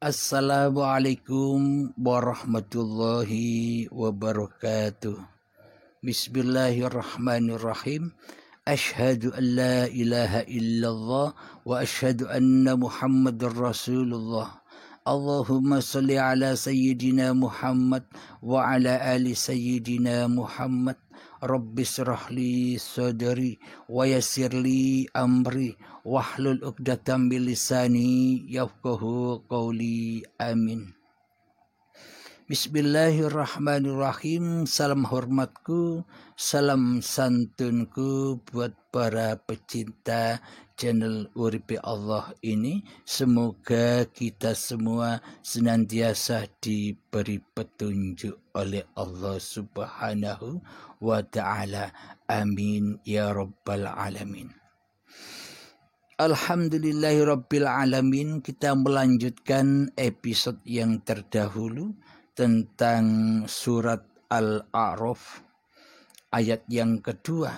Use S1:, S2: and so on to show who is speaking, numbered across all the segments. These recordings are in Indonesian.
S1: Assalamualaikum warahmatullahi wabarakatuh. Bismillahirrahmanirrahim. Ashhadu an la ilaha illallah wa ashhadu anna Muhammadar Rasulullah. Allahumma salli ala sayyidina Muhammad wa ala ali sayyidina Muhammad. Rabbi shrah li sadri wa yassir li amri wahlul 'uqdatam min lisani yafqahu qawli. Amin. Bismillahirrahmanirrahim. Salam hormatku, salam santunku buat para pecinta channel Uripi Allah ini. Semoga kita semua senantiasa diberi petunjuk oleh Allah Subhanahu wa ta'ala. Amin ya rabbal alamin. Alhamdulillahirabbil alamin. Kita melanjutkan episode yang terdahulu tentang surat Al-A'raf ayat yang kedua,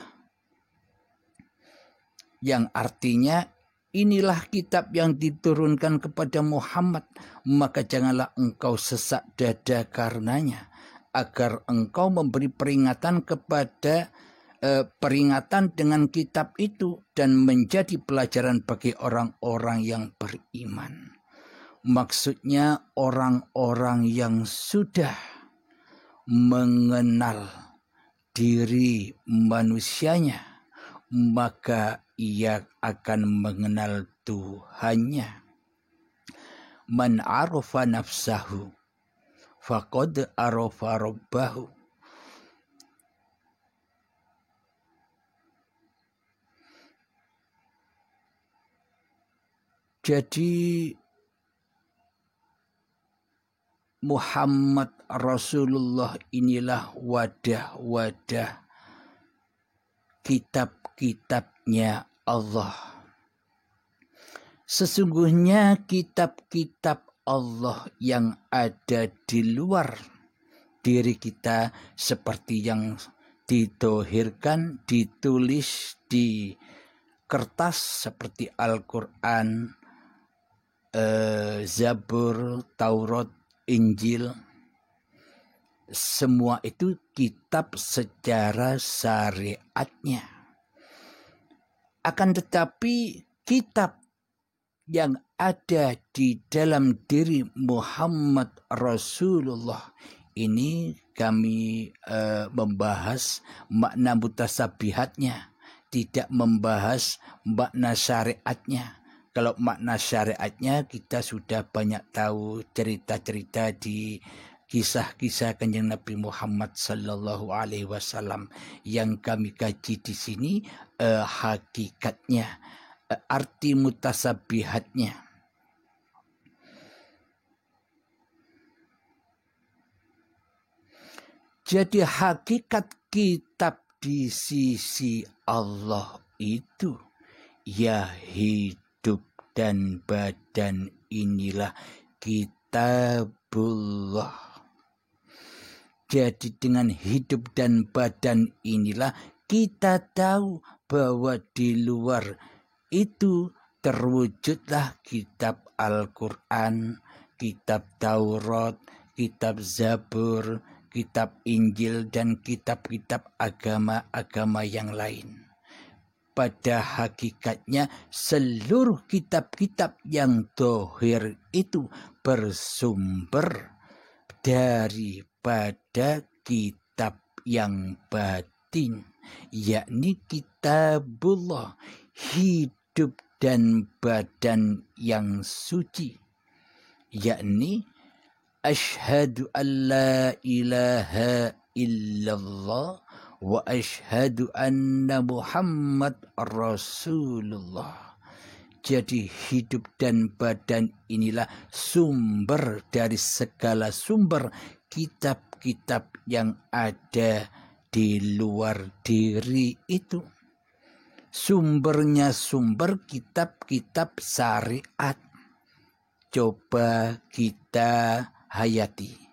S1: yang artinya inilah kitab yang diturunkan kepada Muhammad, maka janganlah engkau sesak dada karenanya, agar engkau memberi peringatan kepada peringatan dengan kitab itu dan menjadi pelajaran bagi orang-orang yang beriman. Maksudnya orang-orang yang sudah mengenal diri manusianya, maka ia akan mengenal Tuhannya. Man arafa nafsahu faqad arafa rabbahu. Jadi Muhammad Rasulullah inilah wadah-wadah kitab-kitabnya Allah. Sesungguhnya kitab-kitab Allah yang ada di luar diri kita, seperti yang ditohirkan, ditulis di kertas seperti Al-Quran, Zabur, Taurat, Injil, semua itu kitab secara syariatnya. Akan tetapi kitab yang ada di dalam diri Muhammad Rasulullah ini kami membahas makna mutasabihatnya, tidak membahas makna syariatnya. Kalau makna syariatnya kita sudah banyak tahu cerita-cerita di kisah-kisah Kanjeng Nabi Muhammad sallallahu alaihi wasallam. Yang kami kaji di sini hakikatnya, arti mutasabihatnya. Jadi hakikat kitab di sisi Allah itu ya hidup dan badan inilah kitabullah. Jadi dengan hidup dan badan inilah kita tahu bahwa di luar itu terwujudlah kitab Al-Quran, kitab Taurat, kitab Zabur, kitab Injil, dan kitab-kitab agama-agama yang lain. Pada hakikatnya seluruh kitab-kitab yang dohir itu bersumber daripada kitab yang batin, yakni kitabullah, hidup dan badan yang suci, yakni asyhadu an la ilaha illallah wa asyhadu anna Muhammad Rasulullah. Jadi hidup dan badan inilah sumber dari segala sumber kitab-kitab yang ada di luar diri itu. Sumbernya sumber kitab-kitab syariat. Coba kita hayati.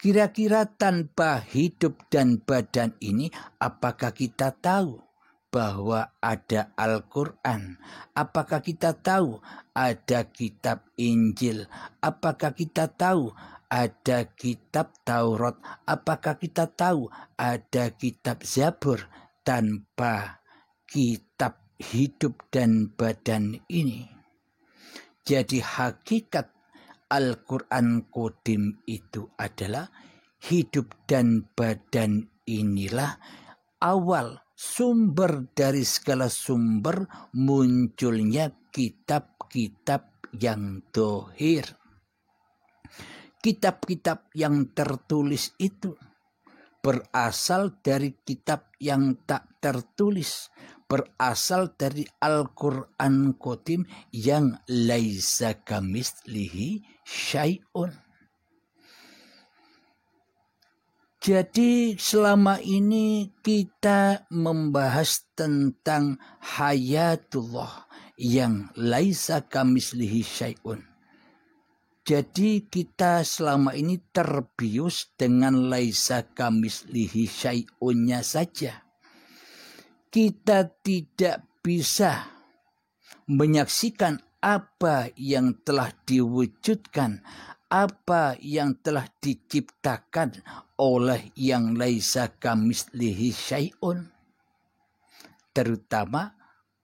S1: Kira-kira tanpa hidup dan badan ini, apakah kita tahu bahwa ada Al-Quran? Apakah kita tahu ada kitab Injil? Apakah kita tahu ada kitab Taurat? Apakah kita tahu ada kitab Zabur? Tanpa kitab hidup dan badan ini. Jadi hakikat Al-Quran Qadim itu adalah hidup dan badan inilah awal sumber dari segala sumber munculnya kitab-kitab yang dohir. Kitab-kitab yang tertulis itu berasal dari kitab yang tak tertulis, berasal dari Al-Quran Qadim yang laisa kamitslihi syai'un. Jadi selama ini kita membahas tentang hayatullah yang laisa kamitslihi syai'un. Jadi kita selama ini terbius dengan laisa kamitslihi syai'unnya saja. Kita tidak bisa menyaksikan apa yang telah diwujudkan, apa yang telah diciptakan oleh yang laisa kamitslihi syai'un. Terutama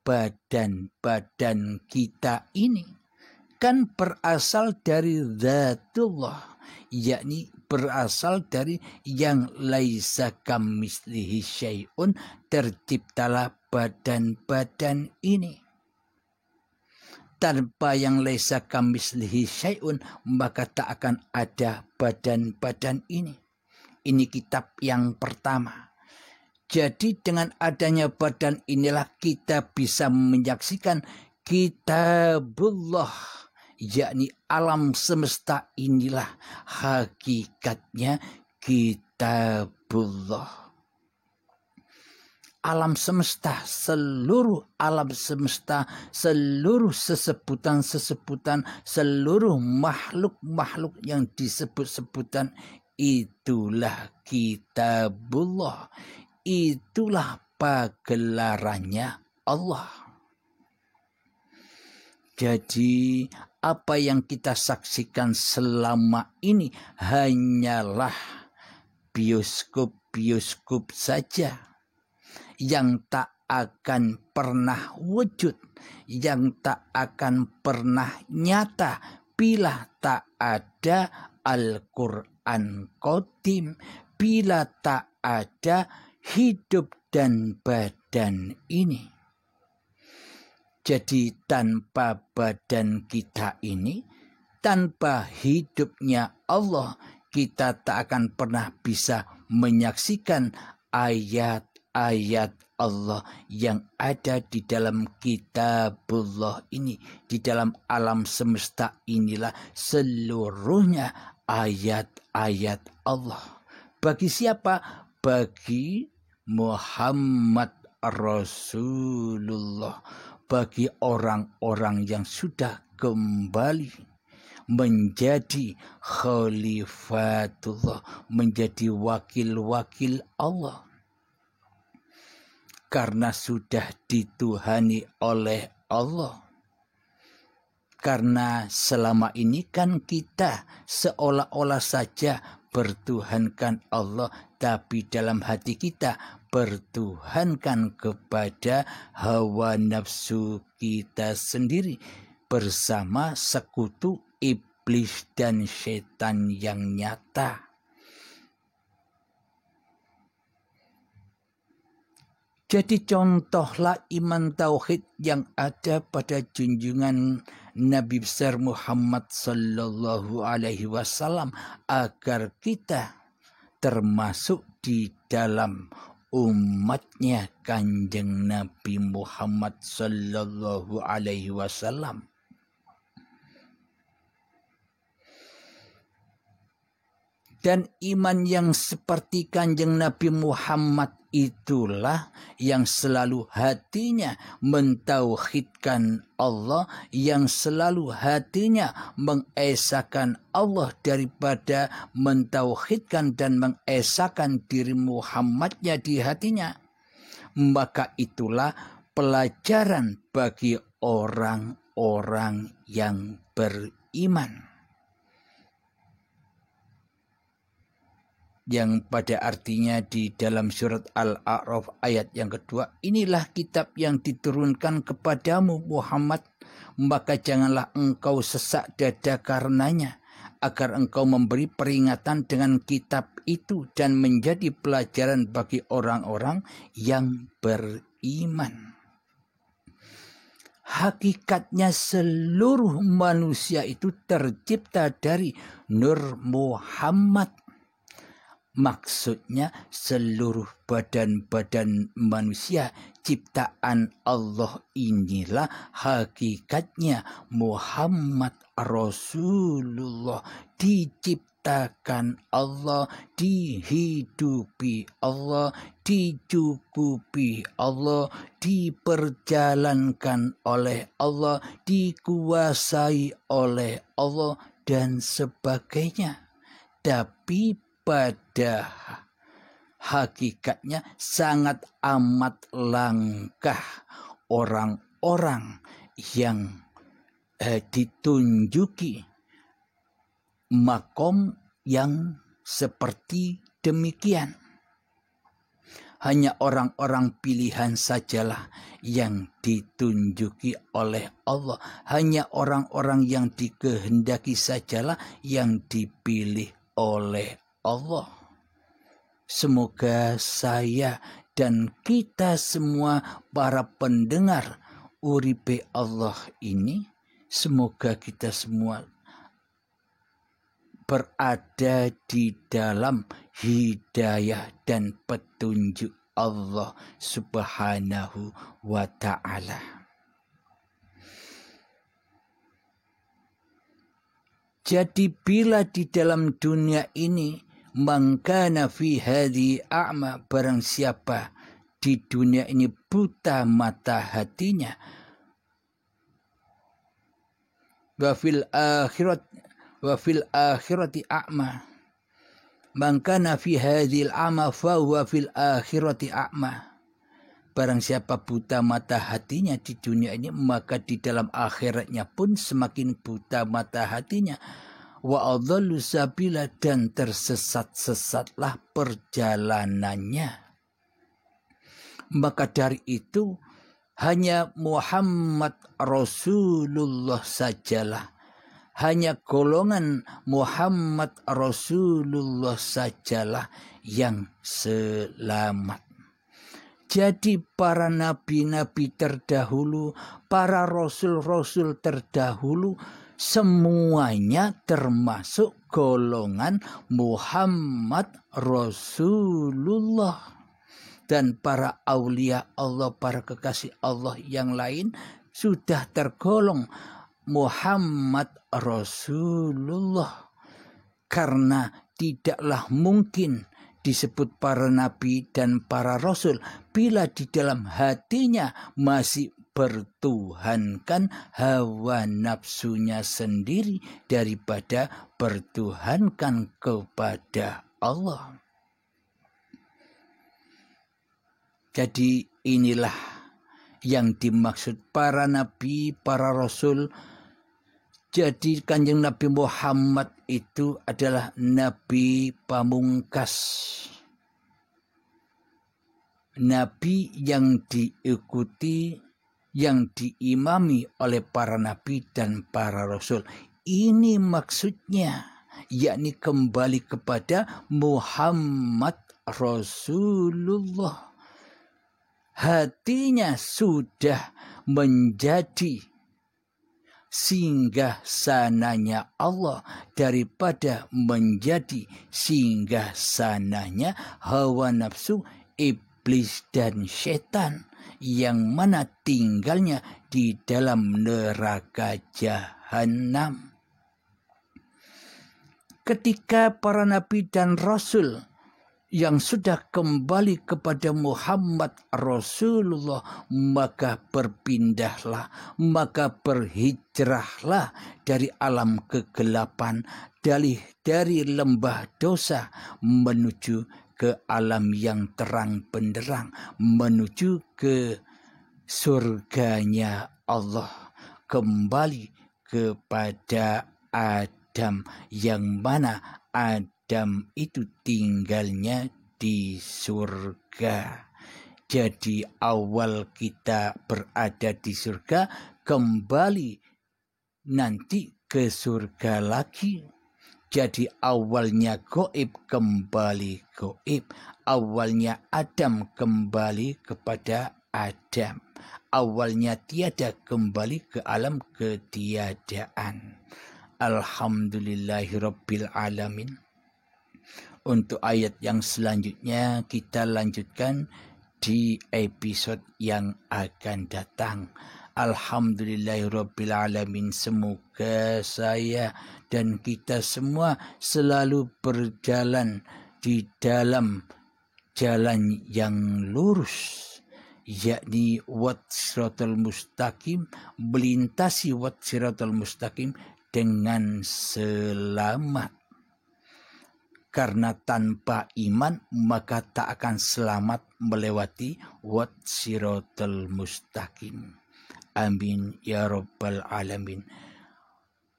S1: badan-badan kita ini kan berasal dari zatullah, yakni berasal dari yang laisa kamitslihi syai'un, terciptalah badan-badan ini. Tanpa yang laisa kamitslihi syai'un, maka tak akan ada badan-badan ini. Ini kitab yang pertama. Jadi dengan adanya badan inilah kita bisa menyaksikan kitabullah, yakni alam semesta inilah hakikatnya kitabullah. Alam semesta, seluruh alam semesta, seluruh sesebutan-sesebutan, seluruh makhluk-makhluk yang disebut-sebutan, itulah kitabullah. Itulah pagelarannya Allah. Jadi apa yang kita saksikan selama ini hanyalah bioskop-bioskop saja yang tak akan pernah wujud, yang tak akan pernah nyata bila tak ada Al-Quran Qadim, bila tak ada hidup dan badan ini. Jadi tanpa badan kita ini, tanpa hidupnya Allah, kita tak akan pernah bisa menyaksikan ayat-ayat Allah yang ada di dalam kitabullah ini. Di dalam alam semesta inilah seluruhnya ayat-ayat Allah. Bagi siapa? Bagi Muhammad Rasulullah. Bagi orang-orang yang sudah kembali menjadi khalifatullah, menjadi wakil-wakil Allah. Karena sudah dituhani oleh Allah. Karena selama ini kan kita seolah-olah saja bertuhankan Allah, tapi dalam hati kita bertuhankan kepada hawa nafsu kita sendiri bersama sekutu iblis dan setan yang nyata. Jadi contohlah iman tauhid yang ada pada junjungan Nabi besar Muhammad sallallahu alaihi wasallam agar kita termasuk di dalam umatnya Kanjeng Nabi Muhammad sallallahu alaihi wasallam. Dan iman yang seperti Kanjeng Nabi Muhammad itulah yang selalu hatinya mentauhidkan Allah, yang selalu hatinya mengesahkan Allah daripada mentauhidkan dan mengesahkan diri Muhammadnya di hatinya. maka itulah pelajaran bagi orang-orang yang beriman. Yang pada artinya di dalam surat Al-A'raf ayat yang kedua, inilah kitab yang diturunkan kepadamu Muhammad, maka janganlah engkau sesak dada karenanya, agar engkau memberi peringatan dengan kitab itu dan menjadi pelajaran bagi orang-orang yang beriman. Hakikatnya seluruh manusia itu tercipta dari Nur Muhammad. Maksudnya seluruh badan-badan manusia ciptaan Allah inilah hakikatnya Muhammad Rasulullah, diciptakan Allah, dihidupi Allah, dicukupi Allah, diperjalankan oleh Allah, dikuasai oleh Allah dan sebagainya. Tapi pada hakikatnya sangat amat langkah orang-orang yang ditunjuki makom yang seperti demikian. Hanya orang-orang pilihan sajalah yang ditunjuki oleh Allah. Hanya orang-orang yang dikehendaki sajalah yang dipilih oleh Allah. Semoga saya dan kita semua para pendengar Uripe Allah ini, semoga kita semua berada di dalam hidayah dan petunjuk Allah Subhanahu wa ta'ala. Jadi bila di dalam dunia ini mangkana fi hadhi a'ma, barang siapa di dunia ini buta mata hatinya, wa fil akhirati a'ma, mangkana fi hadhil a'ma fa huwa fil akhirati a'ma. Barang siapa buta mata hatinya di dunia ini, maka di dalam akhiratnya pun semakin buta mata hatinya. Wa adhallu sabila, dan tersesat-sesatlah perjalanannya. Maka dari itu hanya Muhammad Rasulullah sajalah, hanya golongan Muhammad Rasulullah sajalah yang selamat. Jadi para nabi-nabi terdahulu, para rasul-rasul terdahulu, semuanya termasuk golongan Muhammad Rasulullah. Dan para aulia Allah, para kekasih Allah yang lain sudah tergolong Muhammad Rasulullah. Karena tidaklah mungkin disebut para nabi dan para rasul bila di dalam hatinya masih bertuhankan hawa nafsunya sendiri daripada bertuhankan kepada Allah. Jadi inilah yang dimaksud para nabi, para rasul. Jadi Kanjeng Nabi Muhammad itu adalah nabi pamungkas. Nabi yang diikuti, yang diimami oleh para nabi dan para rasul. Ini maksudnya, yakni kembali kepada Muhammad Rasulullah. Hatinya sudah menjadi singgah sananya Allah daripada menjadi singgah sananya hawa nafsu, iblis dan setan, yang mana tinggalnya di dalam neraka jahanam. Ketika para nabi dan rasul yang sudah kembali kepada Muhammad Rasulullah, maka berpindahlah, maka berhijrahlah dari alam kegelapan, dari lembah dosa menuju ke alam yang terang benderang, menuju ke surganya Allah, kembali kepada Adam, yang mana Adam itu tinggalnya di surga. Jadi awal kita berada di surga, kembali nanti ke surga lagi. Jadi awalnya goib, kembali goib. Awalnya Adam, kembali kepada Adam. Awalnya tiada, kembali ke alam ketiadaan. Alhamdulillahirabbil alamin. Untuk ayat yang selanjutnya kita lanjutkan di episode yang akan datang. Alhamdulillahirabbil alamin. Semoga saya dan kita semua selalu berjalan di dalam jalan yang lurus, yakni wat siratal mustaqim, melintasi wat siratal mustaqim dengan selamat. Karena tanpa iman maka tak akan selamat melewati wat siratal mustaqim. Amin ya rabbal alamin.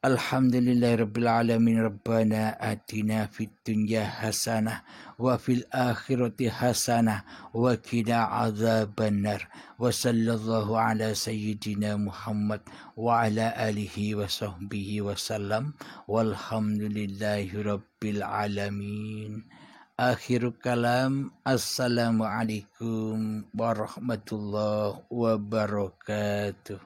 S1: Alhamdulillahirabbil alamin. Rabbana atina fid dunya hasanah wa fil akhirati hasanah wa qina adzabannar. Wa sallallahu ala sayyidina Muhammad wa ala alihi wa sahbihi wa sallam. Walhamdulillahirabbil alamin. Akhirul kalam. Assalamualaikum warahmatullahi wabarakatuh.